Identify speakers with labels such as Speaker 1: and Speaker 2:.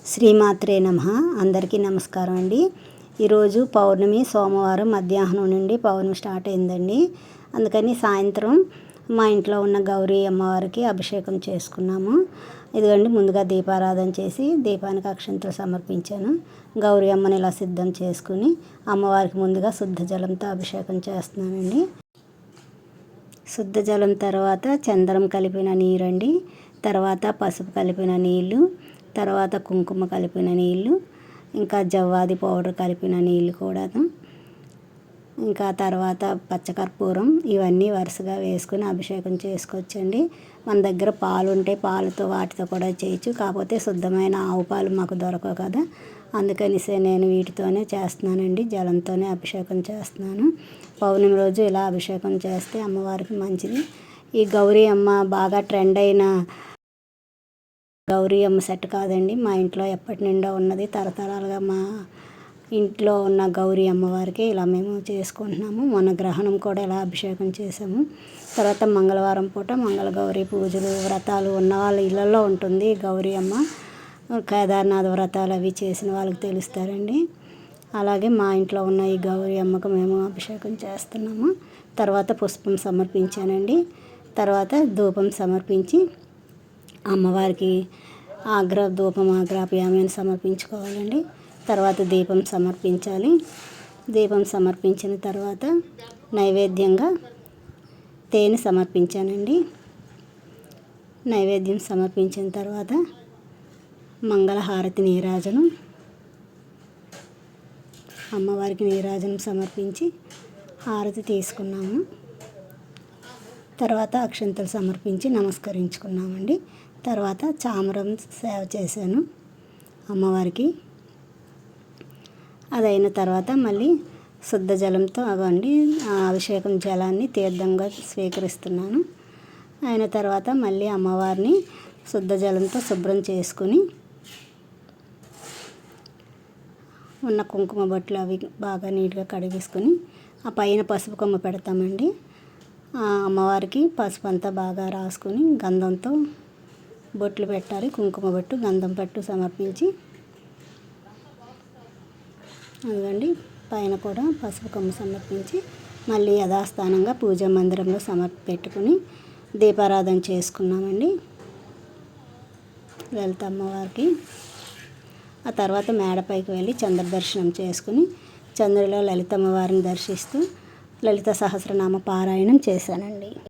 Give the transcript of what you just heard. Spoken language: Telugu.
Speaker 1: శ్రీమాత్రే నమః. అందరికీ నమస్కారం అండి. ఈరోజు పౌర్ణమి సోమవారం మధ్యాహ్నం నుండి పౌర్ణమి స్టార్ట్ అయిందండి. అందుకని సాయంత్రం మా ఇంట్లో ఉన్న గౌరీ అమ్మవారికి అభిషేకం చేసుకున్నాము. ఇదిగోండి, ముందుగా దీపారాధన చేసి దీపానికి అక్షంతలు సమర్పించాను. గౌరీ అమ్మని ఇలా సిద్ధం చేసుకుని అమ్మవారికి ముందుగా శుద్ధ జలంతో అభిషేకం చేస్తున్నానండి. శుద్ధ జలం తర్వాత చందనం కలిపిన నీరండి, తర్వాత పసుపు కలిపిన నీళ్ళు, తర్వాత కుంకుమ కలిపిన నీళ్ళు, ఇంకా జవ్వాది పౌడర్ కలిపిన నీళ్ళు కూడా, ఇంకా తర్వాత పచ్చకర్పూరం, ఇవన్నీ వరుసగా వేసుకుని అభిషేకం చేసుకోవచ్చండి. మన దగ్గర పాలు ఉంటే పాలతో వాటితో కూడా చేయొచ్చు. కాకపోతే శుద్ధమైన ఆవు పాలు మాకు దొరకవు కదా, అందుకనిసే నేను వీటితోనే చేస్తున్నానండి. జలంతోనే అభిషేకం చేస్తున్నాను. పౌర్ణమి రోజు ఇలా అభిషేకం చేస్తే అమ్మవారికి మంచిది. ఈ గౌరీ అమ్మ బాగా ట్రెండ్ అయిన గౌరీ అమ్మ సెట్ కాదండి, మా ఇంట్లో ఎప్పటి నుండో ఉన్నది. తరతరాలుగా మా ఇంట్లో ఉన్న గౌరీ అమ్మవారికి ఇలా మేము చేసుకుంటున్నాము. మొన్న గ్రహణం కూడా ఇలా అభిషేకం చేసాము. తర్వాత మంగళవారం పూట మంగళగౌరి పూజలు వ్రతాలు ఉన్న వాళ్ళ ఇళ్ళల్లో ఉంటుంది గౌరీ అమ్మ. కేదార్నాథ్ వ్రతాలు అవి చేసిన వాళ్ళకి తెలుస్తారండి. అలాగే మా ఇంట్లో ఉన్న ఈ గౌరీ అమ్మకు మేము అభిషేకం చేస్తున్నాము. తర్వాత పుష్పం సమర్పించానండి. తర్వాత ధూపం సమర్పించి అమ్మవారికి ధూపం ఆగ్రాప్యామని సమర్పించుకోవాలండి. తర్వాత దీపం సమర్పించాలి. దీపం సమర్పించిన తర్వాత నైవేద్యంగా తేనె సమర్పించానండి. నైవేద్యం సమర్పించిన తర్వాత మంగళహారతి నీరాజనం, అమ్మవారికి నీరాజనం సమర్పించి హారతి తీసుకున్నాము. తర్వాత అక్షంతలు సమర్పించి నమస్కరించుకున్నామండి. తర్వాత చామరం సేవ చేశాను అమ్మవారికి. అదైన తర్వాత మళ్ళీ శుద్ధ జలంతో అవండి అభిషేకం జలాన్ని తీర్థంగా స్వీకరిస్తున్నాను. అయిన తర్వాత మళ్ళీ అమ్మవారిని శుద్ధ జలంతో శుభ్రం చేసుకుని ఉన్న కుంకుమ బొట్లు అవి బాగా నీట్గా కడిగేసుకొని ఆ పైన పసుపు కొమ్మ పెడతామండి. అమ్మవారికి పసుపు అంతా బాగా రాసుకొని గంధంతో బొట్లు పెట్టాలి. కుంకుమ బొట్టు, గంధం పట్టు సమర్పించి అదిగండి పైన కూడా పసుపు కొమ్మ సమర్పించి మళ్ళీ యథాస్థానంగా పూజా మందిరంలో పెట్టుకుని దీపారాధన చేసుకున్నామండి లలిత అమ్మవారికి. ఆ తర్వాత మేడపైకి వెళ్ళి చంద్ర దర్శనం చేసుకుని చంద్రులో లలిత అమ్మవారిని దర్శిస్తూ లలిత సహస్రనామ పారాయణం చేశానండి.